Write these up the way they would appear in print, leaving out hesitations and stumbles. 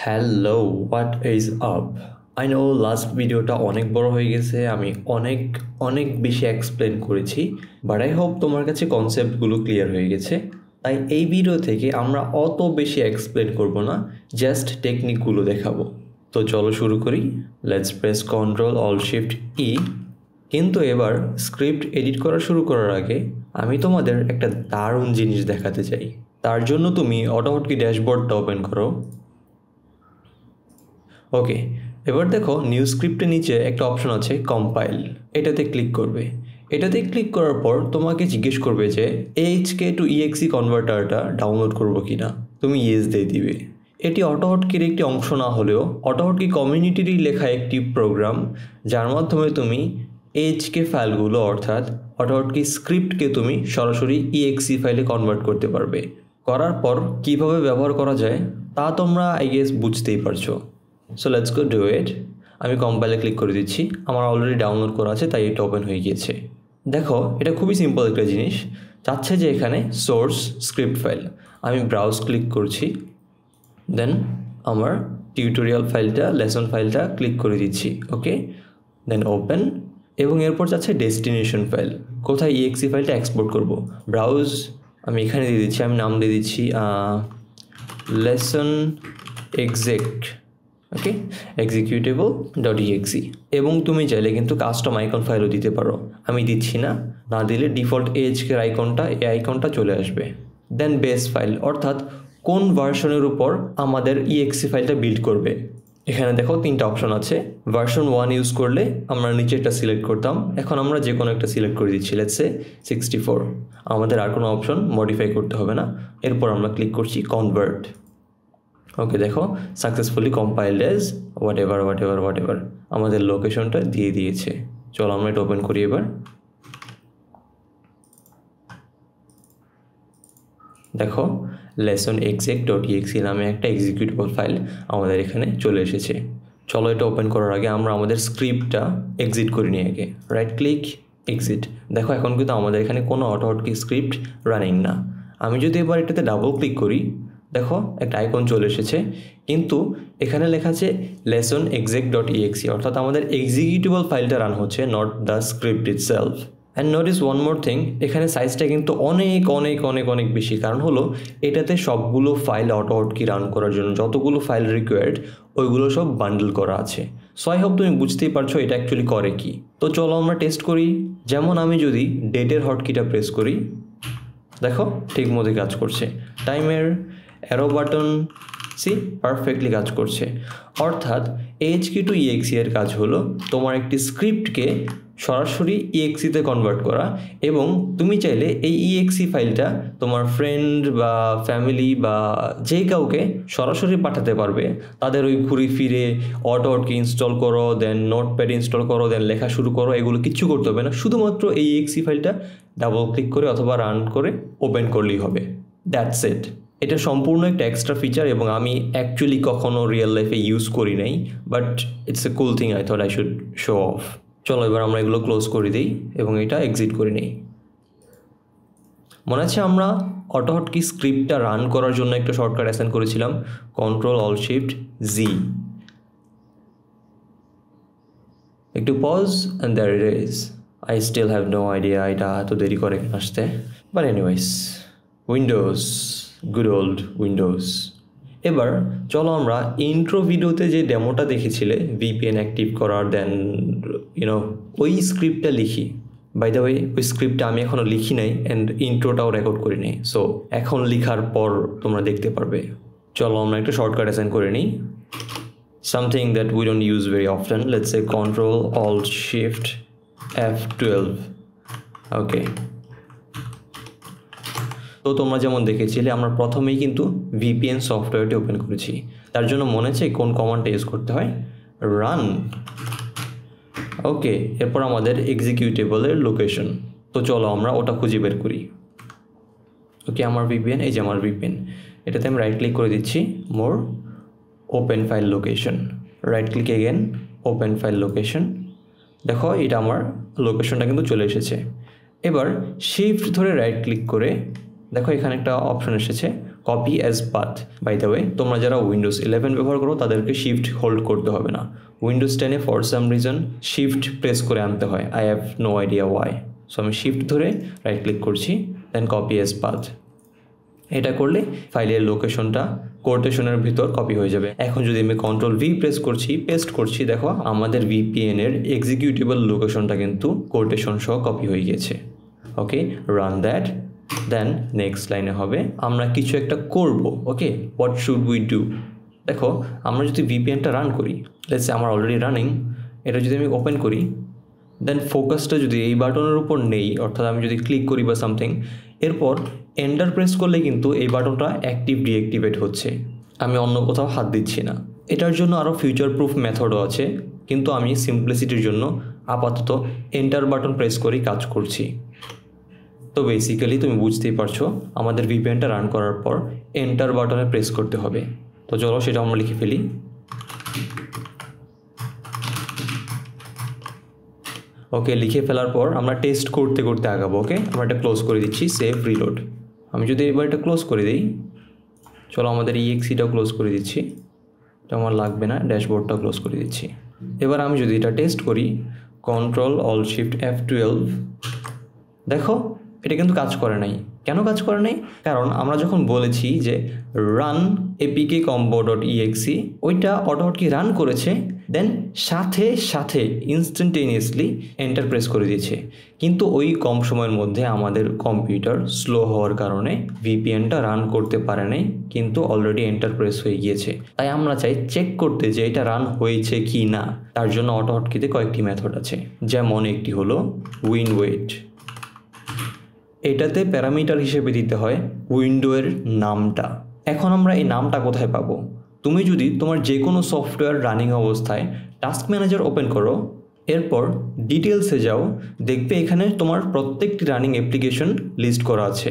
Hello, what is up? I know last ভিডিওটা অনেক বড় হয়ে গেছে, আমি অনেক অনেক বেশি এক্সপ্লেন করেছি, বাট আই হোপ তোমার কাছে কনসেপ্টগুলো ক্লিয়ার হয়ে গেছে। তাই এই ভিডিও থেকে আমরা অত বেশি এক্সপ্লেন করব না, জাস্ট টেকনিকগুলো দেখাবো। তো চলো শুরু করি। Let's press control all shift E. কিন্তু এবার স্ক্রিপ্ট এডিট করা শুরু করার আগে আমি তোমাদের একটা দারুণ জিনিস দেখাতে চাই। তার জন্য তুমি অটোমেটিক ড্যাশবোর্ডটা ওপেন করো। ওকে, এবার দেখো নিউ স্ক্রিপ্টের নিচে একটা অপশন আছে কম্পাইল, এটাতে ক্লিক করবে। এটাতে ক্লিক করার পর তোমাকে জিজ্ঞেস করবে যে এইচকে টু ইএক্সি কনভার্টারটা ডাউনলোড করবো কি না। তুমি ইয়েস দিয়ে দিবে। এটি অটোহটকির একটি অংশ না হলেও অটোহটকি কমিউনিটিরই লেখা একটি প্রোগ্রাম, যার মাধ্যমে তুমি এইচকে ফাইলগুলো অর্থাৎ অটোহটকি স্ক্রিপ্টকে তুমি সরাসরি ইএক্সি ফাইলে কনভার্ট করতে পারবে। করার পর কিভাবে ব্যবহার করা যায় তা তোমরা আই গেস বুঝতেই পারছো। So let's go do it. আমি কম্পাইলে ক্লিক করে দিচ্ছি, আমার অলরেডি ডাউনলোড করা আছে তাই এটা ওপেন হয়ে গিয়েছে। দেখো এটা খুবই সিম্পল একটা জিনিস, চাচ্ছে যে এখানে সোর্স স্ক্রিপ্ট ফাইল। আমি ব্রাউজ ক্লিক করছি, দেন আমার টিউটোরিয়াল ফাইলটা লেসন ফাইলটা ক্লিক করে দিচ্ছি। ওকে, দেন ওপেন, এবং এরপর যাচ্ছে ডেস্টিনেশন ফাইল, কোথায় ইএক্সি ফাইলটা এক্সপোর্ট করব। ব্রাউজ আমি এখানে দিয়ে দিচ্ছি, আমি নাম দিয়ে দিচ্ছি লেসন এক্সেক, ওকে, এক্সিকিউটেবল ডট ইএক্সি। এবং তুমি চাইলে কিন্তু কাস্টম আইকন ফাইলও দিতে পারো, আমি দিচ্ছি না, না দিলে ডিফল্ট এইচকের আইকনটা এই আইকনটা চলে আসবে। দেন বেস ফাইল অর্থাৎ কোন ভার্সনের উপর আমাদের ইএক্সি ফাইলটা বিল্ড করবে। এখানে দেখো তিনটা অপশন আছে। ভার্সন 1 ইউজ করলে আমরা নিচেরটা সিলেক্ট করতাম, এখন আমরা যে কোনো একটা সিলেক্ট করে দিচ্ছি, লেটস সে 64। আমাদের আর কোনো অপশন মডিফাই করতে হবে না। এরপর আমরা ক্লিক করছি কনভার্ট। ওকে, দেখো successfully compiled as whatever আমাদের লোকেশনটা দিয়ে দিয়েছে। চলো আমরা এটা ওপেন করি। এবার দেখো লেসন এক্সেক ডট ইএক্সি নামে একটা এক্সিকিউটেবল ফাইল আমাদের এখানে চলে এসেছে। চলো এটা ওপেন করার আগে আমরা আমাদের স্ক্রিপ্টটা এক্সিট করে নিই আগে। Right click exit. দেখো এখন কিন্তু আমাদের এখানে কোনো অটোহটকি স্ক্রিপ্ট রানিং না। আমি যদি এবার এটাতে ডাবল ক্লিক করি, দেখো একটা আইকন চলে এসেছে, কিন্তু এখানে লেখা আছে লেসন এক্সেক ডট ইএক্সি, অর্থাৎ আমাদের এক্সিকিউটেবল ফাইলটা রান হচ্ছে, not the script itself. And notice one more thing, এখানে সাইজটা কিন্তু অনেক অনেক অনেক অনেক বেশি, কারণ হলো এটাতে সবগুলো ফাইল অটোহটকি রান করার জন্য যতগুলো ফাইল রিকোয়ার্ড ওইগুলো সব বান্ডেল করা আছে। সো আই হোপ তুমি বুঝতেই পারছো এটা অ্যাকচুয়ালি করে কি। তো চলো আমরা টেস্ট করি। যেমন আমি যদি ডেটের হটকিটা প্রেস করি, দেখো ঠিক মতো কাজ করছে। টাইমের অ্যারো বাটন সি পারফেক্টলি কাজ করছে। অর্থাৎ এইচকে টু ইএক্সি এর কাজ হলো তোমার একটি স্ক্রিপ্টকে সরাসরি ইএক্সিতে কনভার্ট করা, এবং তুমি চাইলে এই ইএক্সি ফাইলটা তোমার ফ্রেন্ড বা ফ্যামিলি বা যে কাউকে সরাসরি পাঠাতে পারবে। তাদের ওই ঘুরে ফিরে অটোহটকি ইনস্টল করো, দেন নোটপ্যাড ইনস্টল করো, দেন লেখা শুরু করো, এগুলো কিচ্ছু করতে হবে না। শুধুমাত্র এই ইএক্সি ফাইলটা ডাবল ক্লিক করে অথবা রান করে ওপেন করলেই হবে। That's it. এটা সম্পূর্ণ একটা এক্সট্রা ফিচার এবং আমি অ্যাকচুয়ালি কখনো রিয়েল লাইফে ইউজ করি নাই, but it's a cool thing, I thought I should show off. চলো এবার আমরা এগুলো ক্লোজ করে দিই এবং এটা এক্সিট করে নিই। মনে আছে আমরা অটোহটকি স্ক্রিপ্টটা রান করার জন্য একটা শর্টকাট অ্যাসাইন করেছিলাম, কন্ট্রোল অল শিফট জি। একটু pause and there it is. I still have no idea এটা এত দেরি করে আসতে, but anyways Windows, good old Windows. এবার চলো আমরা ইন্ট্রো ভিডিওতে যে ডেমোটা দেখেছিলে ভিপিএন অ্যাক্টিভ করার, দেন ওই স্ক্রিপ্টটা লিখি। বাই দ্য ওয়ে ওই স্ক্রিপ্টটা আমি এখনও লিখি নাই অ্যান্ড ইন্ট্রোটাও রেকর্ড করি নাই, সো এখন লিখার পর তোমরা দেখতে পারবে। চলো আমরা একটা শর্টকাট অ্যাসাইন করে নিই, something that we don't use very often. Let's say Control Alt Shift F12. Okay, তো তোমরা যেমন দেখেছিলে আমরা প্রথমেই কিন্তু ভিপিএন সফটওয়্যারটি ওপেন করেছি। তার জন্য মনে আছে কোন কমান্ডটা ইউজ করতে হয়, রান। ওকে, এরপর আমাদের এক্সিকিউটেবলের লোকেশন, তো চলো আমরা ওটা খুঁজে বের করি। ওকে, আমার ভিপিএন, এই যে আমার ভিপিএন, এটাতে আমি রাইট ক্লিক করে দিচ্ছি, more, open file location, right click again, open file location. দেখো এটা আমার লোকেশনটা কিন্তু চলে এসেছে। এবার শিফট ধরে রাইট ক্লিক করে দেখো এখানে একটা অপশন এসেছে copy as path. By the way, তোমরা যারা উইন্ডোজ 11 ব্যবহার করো তাদেরকে শিফট হোল্ড করতে হবে না। উইন্ডোজ 10-এ for some reason shift press করে আনতে হয়। I have no idea why. So আমি শিফট ধরে রাইট ক্লিক করছি, দেন কপি অ্যাজ পাথ। এটা করলে ফাইলের লোকেশনটা কোটেশনের ভিতর কপি হয়ে যাবে। এখন যদি আমি Ctrl+V প্রেস করছি, পেস্ট করছি, দেখো আমাদের VPN-এর এক্সিকিউটেবল লোকেশনটা কিন্তু কোটেশন সহ কপি হয়ে গেছে। ওকে, রান দ্যাট। দেন নেক্সট লাইনে হবে আমরা কিছু একটা করব। ওকে, হোয়াট শুড উই ডু? দেখো আমরা যদি VPN-টা রান করি, লেটস সে আমার অলরেডি রানিং, এটা যদি আমি ওপেন করি, দেন ফোকাসটা যদি এই বাটনের উপর নেই, অর্থাৎ আমি যদি ক্লিক করি বা সামথিং, এরপর এন্টার প্রেস করলে কিন্তু এই বাটনটা অ্যাক্টিভ ডিঅ্যাক্টিভেট হচ্ছে। আমি অন্য কোথাও হাত দিচ্ছি না। এটার জন্য আরও ফিউচার প্রুফ মেথডও আছে, কিন্তু আমি সিম্পলিসিটির জন্য আপাতত এন্টার বাটন প্রেস করেই কাজ করছি। তো বেসিক্যালি তুমি বুঝতেই পারছো আমাদের VPN-টা রান করার পর এন্টার বাটনে প্রেস করতে হবে। তো চলো সেটা আমরা লিখে ফেলি। ওকে, লিখে ফেলার পর আমরা টেস্ট করতে করতে আগাবো। ওকে, আমরা এটা ক্লোজ করে দিচ্ছি, সেভ রিলোড। আমি যদি এবার এটা ক্লোজ করে দিই, চলো আমাদের EXE-টাও ক্লোজ করে দিচ্ছি, এটা আমার লাগবে না, ড্যাশবোর্ডটাও ক্লোজ করে দিচ্ছি। এবার আমি যদি এটা টেস্ট করি, Ctrl+Alt+F12, দেখো এটা কিন্তু কাজ করে নাই। কেন কাজ করে নাই? কারণ আমরা যখন বলেছি যে রান apkcombo.exe, ওইটা অটোমেটিক রান করেছে, দেন সাথে সাথে ইনস্ট্যান্টেনিয়াসলি এন্টার প্রেস করে দিয়েছে। কিন্তু ওই কম সময়ের মধ্যে আমাদের কম্পিউটার স্লো হওয়ার কারণে VPN-টা রান করতে পারে নাই, কিন্তু অলরেডি এন্টার প্রেস হয়ে গিয়েছে। তাই আমরা চাই চেক করতে যে এটা রান হয়েছে কি না। তার জন্য অটোহটকিতে কয়েকটি মেথড আছে, যেমন একটি হলো উইনওয়েট। এটাতে প্যারামিটার হিসেবে দিতে হয় উইন্ডোয়ের নামটা। এখন আমরা এই নামটা কোথায় পাবো? তুমি যদি তোমার যে কোনো সফটওয়্যার রানিং অবস্থায় টাস্ক ম্যানেজার ওপেন করো, এরপর ডিটেলসে যাও, দেখবে এখানে তোমার প্রত্যেকটি রানিং অ্যাপ্লিকেশন লিস্ট করা আছে।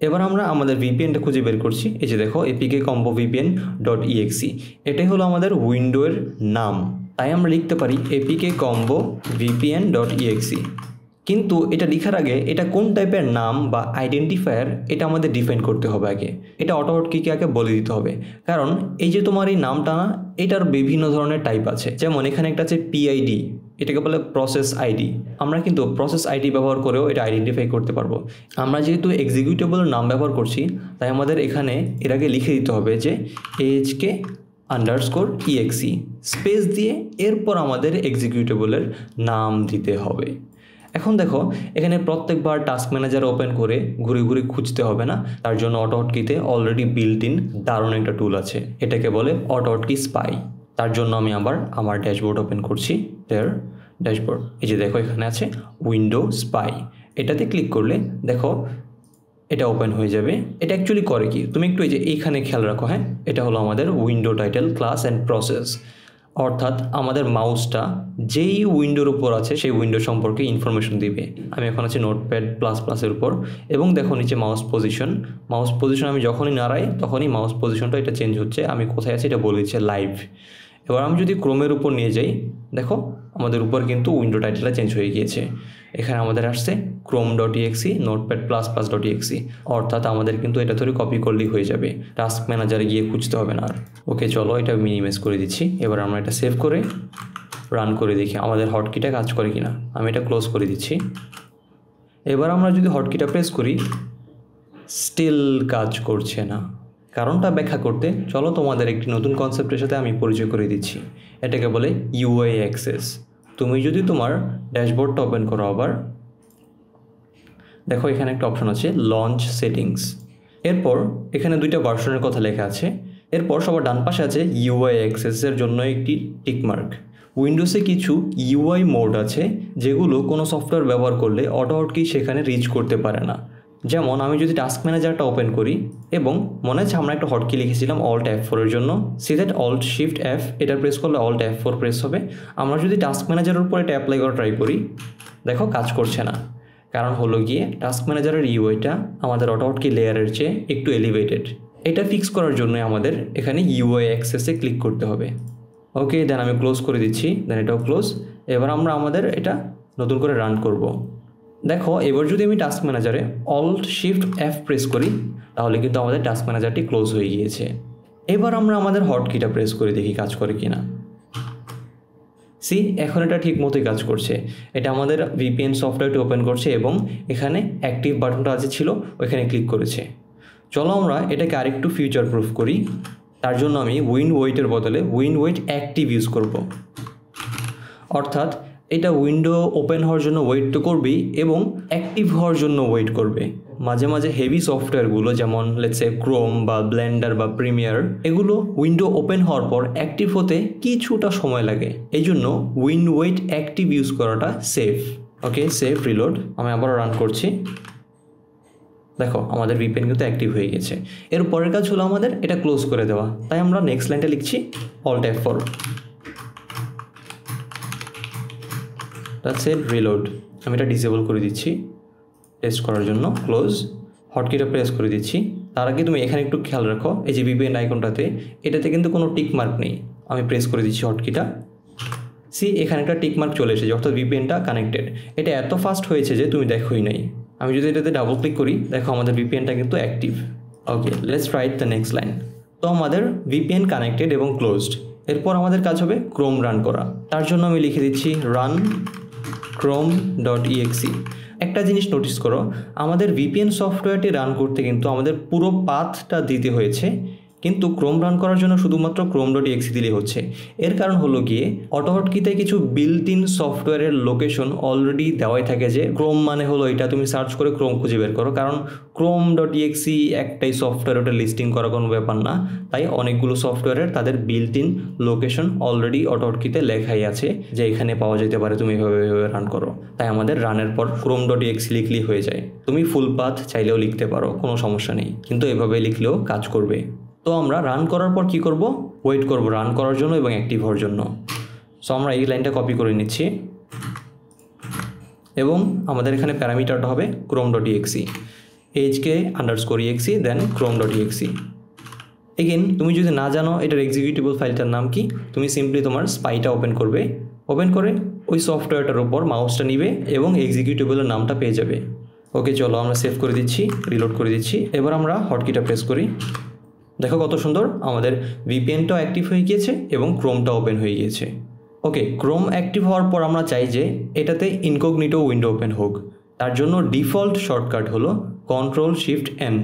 এবার আমরা আমাদের VPN-টা খুঁজে বের করছি। এই যে দেখো apkcombo.vpn.exe, এটাই হলো আমাদের উইন্ডোয়ের নাম। তাই আমরা লিখতে পারি apkcombo.vpn.exe। কিন্তু এটা লেখার আগে এটা কোন টাইপের নাম বা আইডেন্টিফায়ার এটা আমাদের ডিফাইন করতে হবে আগে। এটা অটোহটকিকে আগে বলে দিতে হবে, কারণ এই যে তোমার এই নামটা না, এটার বিভিন্ন ধরনের টাইপ আছে। যেমন এখানে একটা আছে PID, এটাকে বলে প্রসেস আইডি। আমরা কিন্তু প্রসেস আইডি ব্যবহার করেও এটা আইডেন্টিফাই করতে পারবো। আমরা যেহেতু এক্সিকিউটেবল নাম ব্যবহার করছি, তাই আমাদের এখানে এর আগে লিখে দিতে হবে যে AHK_EXE স্পেস দিয়ে এরপর আমাদের এক্সিকিউটেবলের নাম দিতে হবে। এখন দেখো এখানে প্রত্যেকবার টাস্ক ম্যানেজার ওপেন করে ঘুরে ঘুরে খুঁজতে হবে না। তার জন্য অটোহটকিতে অলরেডি বিল্ট ইন দারুণ একটা টুল আছে, এটাকে বলে অটোহটকি স্পাই। তার জন্য আমি আবার আমার ড্যাশবোর্ড ওপেন করছি, ড্যাশবোর্ড। এই যে দেখো এখানে আছে উইন্ডো স্পাই, এটাতে ক্লিক করলে দেখো এটা ওপেন হয়ে যাবে। এটা অ্যাকচুয়ালি করে কি, তুমি একটু এই যে এইখানে খেয়াল রাখো। হ্যাঁ, এটা হলো আমাদের window title, class and process, অর্থাৎ আমাদের মাউসটা যেই উইন্ডোর উপর আছে সেই উইন্ডো সম্পর্কে ইনফরমেশন দিবে। আমি এখন আছি নোটপ্যাড++-এর উপর, এবং দেখো নিচে মাউস পজিশন আমি যখনই নাড়াই তখনই মাউস পজিশনটা এটা চেঞ্জ হচ্ছে। আমি কোথায় আছি এটা বলে দিচ্ছে লাইভ। এবার আমি যদি ক্রোমের উপর নিয়ে যাই, দেখো আমাদের উপর কিন্তু উইন্ডো টাইটেলটা চেঞ্জ হয়ে গিয়েছে। এখানে আমাদের আসছে chrome.exe, notepad++.exe, অর্থাৎ আমাদের কিন্তু এটা ধরে কপি করলেই হয়ে যাবে, টাস্ক ম্যানেজারে গিয়ে খুঁজতে হবে না আর। ওকে, চলো এটা মিনিমাইজ করে দিচ্ছি। এবার আমরা এটা সেভ করে রান করে দেখি আমাদের হটকিটা কাজ করে কিনা। আমি এটা ক্লোজ করে দিচ্ছি। এবার আমরা যদি হটকিটা প্রেস করি, স্টিল কাজ করছে না। কারণটা ব্যাখ্যা করতে চলো তোমাদের একটি নতুন কনসেপ্টের সাথে আমি পরিচয় করে দিচ্ছি। এটাকে বলে UI অ্যাক্সেস। তুমি যদি তোমার ড্যাশবোর্ডটা ওপেন করো, আবার দেখো এখানে একটা অপশন আছে লঞ্চ সেটিংস। এরপর এখানে দুইটা ভার্সনের কথা লেখা আছে। এরপর সবার ডান পাশে আছে UI অ্যাক্সেসের জন্য একটি টিকমার্ক। উইন্ডোজে কিছু UI মোড আছে যেগুলো কোনো সফটওয়্যার ব্যবহার করলে অটোহটকি সেখানে রিচ করতে পারে না। যেমন আমি যদি টাস্ক ম্যানেজারটা ওপেন করি, এবং মনে আছে আমরা একটা হটকি লিখেছিলাম Alt+F4-এর জন্য, সি দ্যাট Alt+Shift+F, এটা প্রেস করলে Alt+F4 প্রেস হবে। আমরা যদি টাস্ক ম্যানেজারের উপর এটা অ্যাপ্লাই করা ট্রাই করি, দেখো কাজ করছে না। কারণ হলো গিয়ে টাস্ক ম্যানেজারের UIটা আমাদের অটোহটকি লেয়ারের চেয়ে একটু এলিভেটেড। এটা ফিক্স করার জন্য আমাদের এখানে UI অ্যাক্সেসে ক্লিক করতে হবে। ওকে, দেন আমি ক্লোজ করে দিচ্ছি, দেন এটাও ক্লোজ। এবার আমরা আমাদের এটা নতুন করে রান করব। দেখো এবার যদি আমি টাস্ক ম্যানেজারে অল্ট শিফট F প্রেস করি তাহলে কিন্তু আমাদের টাস্ক ম্যানেজারটি ক্লোজ হয়ে গিয়েছে। এবার আমরা আমাদের হটকিটা প্রেস করে দেখি কাজ করে কিনা। সি এখন এটা ঠিক মতোই কাজ করছে। এটা আমাদের VPN সফটওয়্যারটি ওপেন করছে এবং এখানে অ্যাক্টিভ বাটনটা আছে ছিল ওইখানে ক্লিক করেছে। চলো আমরা এটাকে আরেকটু ফিউচার প্রুফ করি। তার জন্য আমি উইন্ড ওয়েটের বদলে উইন্ড ওয়েট অ্যাক্টিভ ইউজ করব। অর্থাৎ এটা উইন্ডো ওপেন হওয়ার জন্য ওয়েট তো করবেই এবং অ্যাক্টিভ হওয়ার জন্য ওয়েট করবে। মাঝে মাঝে হেভি সফটওয়্যারগুলো যেমন লেটস সে ক্রোম বা ব্লেন্ডার বা প্রিমিয়ার এগুলো উইন্ডো ওপেন হওয়ার পর অ্যাক্টিভ হতে কিছুটা সময় লাগে। এই জন্য উইন্ড ওয়েট অ্যাক্টিভ ইউজ করাটা সেফ। ওকে সেফ রিলোড। আমি আবারও রান করছি। দেখো আমাদের VPN কিন্তু অ্যাক্টিভ হয়ে গেছে। এর পরের কাজ হলো আমাদের এটা ক্লোজ করে দেওয়া। তাই আমরা নেক্সট লাইনটা লিখছি alt F4। That's it reload. আমি এটা ডিসেবল করে দিচ্ছি টেস্ট করার জন্য। ক্লোজ। হটকিটা প্রেস করে দিচ্ছি। তার আগে তুমি এখানে একটু খেয়াল রাখো এই যে VPN আইকনটাতে এটাতে কিন্তু কোনো টিক মার্ক নেই। আমি প্রেস করে দিচ্ছি হটকিটা। সি এখানে একটা টিক মার্ক চলে এসেছে অর্থাৎ VPNটা কানেক্টেড। এটা এত ফাস্ট হয়েছে যে তুমি দেখোই নাই। আমি যদি এটাতে ডাবল ক্লিক করি দেখো আমাদের VPNটা কিন্তু active. Okay let's write the next line. তো আমাদের VPN কানেক্টেড এবং ক্লোজড। এরপর আমাদের কাজ হবে ক্রোম রান করা। তার জন্য আমি লিখে দিচ্ছি রান chrome.exe। একটা জিনিস নোটিস করো আমাদের VPN সফটওয়্যারটি রান করতে কিন্তু আমাদের পুরো পাথটা দিতে হয়েছে, কিন্তু ক্রোম রান করার জন্য শুধুমাত্র chrome.exe দিলেই হচ্ছে। এর কারণ হলো গিয়ে অটোহটকিতে কিছু বিল্ট ইন সফটওয়্যারের লোকেশন অলরেডি দেওয়াই থাকে যে ক্রোম মানে হলো এটা, তুমি সার্চ করে ক্রোম খুঁজে বের করো। কারণ chrome.exe একটাই সফটওয়্যার, ওটা লিস্টিং করা কোনো ব্যাপার না। তাই অনেকগুলো সফটওয়্যারের তাদের বিল্ট ইন লোকেশন অলরেডি অটোহটকিতে লেখাই আছে যে এখানে পাওয়া যেতে পারে, তুমি এভাবে রান করো। তাই আমাদের রানের পর chrome.exe লিখলেই হয়ে যায়। তুমি ফুল পাথ চাইলেও লিখতে পারো, কোনো সমস্যা নেই, কিন্তু এভাবে লিখলেও কাজ করবে। তো আমরা রান করার পর কি করব? ওয়েট করব রান করার জন্য এবং অ্যাক্টিভ হওয়ার জন্য। সো আমরা এই লাইনটা কপি করে নিচ্ছি এবং আমাদের এখানে প্যারামিটারটা হবে chrome.exe, hk_exe দেন chrome.exe। এগেন তুমি যদি না জানো এটার এক্সিকিউটেবল ফাইলটার নাম কি, তুমি সিম্পলি তোমার স্পাইটা ওপেন করবে। ওপেন করে ওই সফটওয়্যারটার উপর মাউসটা নিবে এবং এক্সিকিউটেবলের নামটা পেয়ে যাবে। ওকে চলো আমরা সেভ করে দিচ্ছি, রিলোড করে দিচ্ছি। এবার আমরা হটকিটা প্রেস করি। দেখো কত সুন্দর আমাদের VPNটাও অ্যাক্টিভ হয়ে গিয়েছে এবং ক্রোমটা ওপেন হয়ে গিয়েছে। ওকে ক্রোম অ্যাক্টিভ হওয়ার পর আমরা চাই যে এটাতে ইনকগনিটো উইন্ডো ওপেন হোক। তার জন্য ডিফল্ট শর্টকাট হলো Ctrl+Shift+N।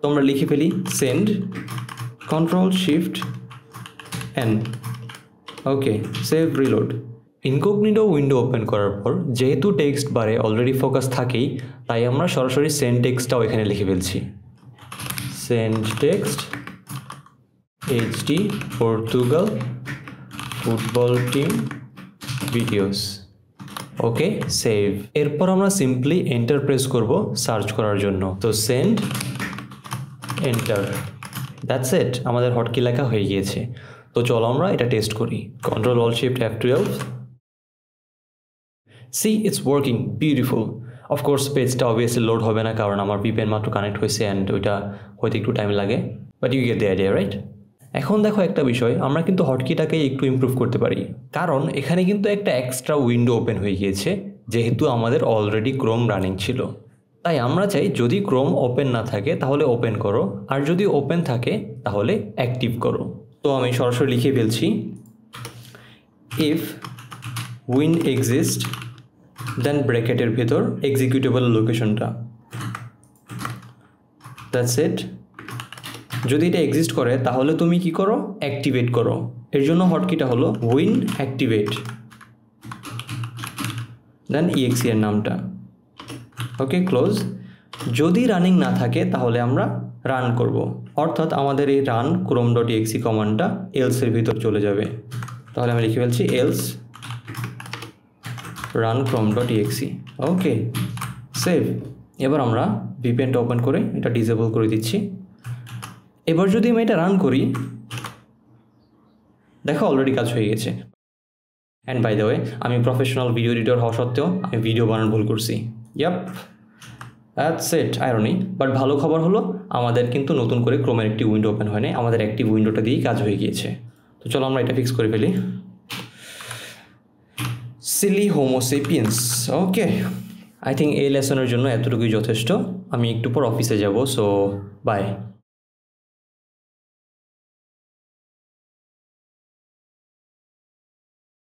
তোমরা লিখে ফেলি send Ctrl+Shift+N। Okay save reload. Incognito window open করার পর যেহেতু টেক্সট বারে অলরেডি ফোকাস থাকেই, তাই আমরা সরাসরি সেন্ড টেক্সটটাও এখানে লিখে ফেলছি। Send text HD Portugal football team videos. Okay save. এরপর আমরা সিম্পলি এন্টার প্রেস করব সার্চ করার জন্য। তো সেন্ড এন্টার, দ্যাটস ইট, আমাদের হটকি লেখা হয়ে গিয়েছে। তো চলো আমরা এটা টেস্ট করি। Ctrl+Alt+F12। See it's working beautiful. Of course পেজটা অবভিয়াসলি লোড হবে না কারণ আমার VPN মাত্র কানেক্ট হয়েছে অ্যান্ড ওইটা হয়তো একটু টাইম লাগে, but you get the idea right. এখন দেখো একটা বিষয়, আমরা কিন্তু হটকিটাকে একটু ইমপ্রুভ করতে পারি, কারণ এখানে কিন্তু একটা এক্সট্রা উইন্ডো ওপেন হয়ে গিয়েছে যেহেতু আমাদের অলরেডি ক্রোম রানিং ছিল। তাই আমরা চাই যদি ক্রোম ওপেন না থাকে তাহলে ওপেন করো, আর যদি ওপেন থাকে তাহলে অ্যাক্টিভ করো। তো আমি সরাসরি লিখে ফেলছি ইফ উইন এক্সিস্ট দেন ব্র্যাকেটের ভেতর এক্সিকিউটেবল লোকেশনটা, দ্যাটস ইট। যদি এটা এক্সিস্ট করে তাহলে তুমি কি করো? অ্যাক্টিভেট করো। এর জন্য হটকিটা হলো উইন অ্যাক্টিভেট দেন exe এর নামটা। ওকে ক্লোজ। যদি রানিং না থাকে তাহলে আমরা রান করব, অর্থাৎ আমাদের এই রান chrome.exe কমান্ডটা এলস এর ভিতর চলে যাবে। তাহলে আমি লিখে ফেলছি else run chrome.exe। Okay save. এবার আমরা VPNটা ওপেন করে এটা ডিসেবল করে দিচ্ছি। এবার যদি আমি এটা রান করি, দেখো অলরেডি কাজ হয়ে গেছে। অ্যান্ড বাই দ্য ওয়ে আমি প্রফেশনাল ভিডিও এডিটর হওয়া সত্ত্বেও আমি ভিডিও বানানোর ভুল করছি। Yup that's it, irony. But ভালো খবর হলো আমাদের কিন্তু নতুন করে ক্রোমের একটি উইন্ডো ওপেন হয়নি, আমাদের অ্যাক্টিভ উইন্ডোটা দিয়েই কাজ হয়ে গিয়েছে। তো চলো আমরা এটা ফিক্স করে ফেলি। Silly homo sapiens. Okay I think এই লেসনের জন্য এতটুকুই যথেষ্ট। আমি একটু পর অফিসে যাব, সো বাই।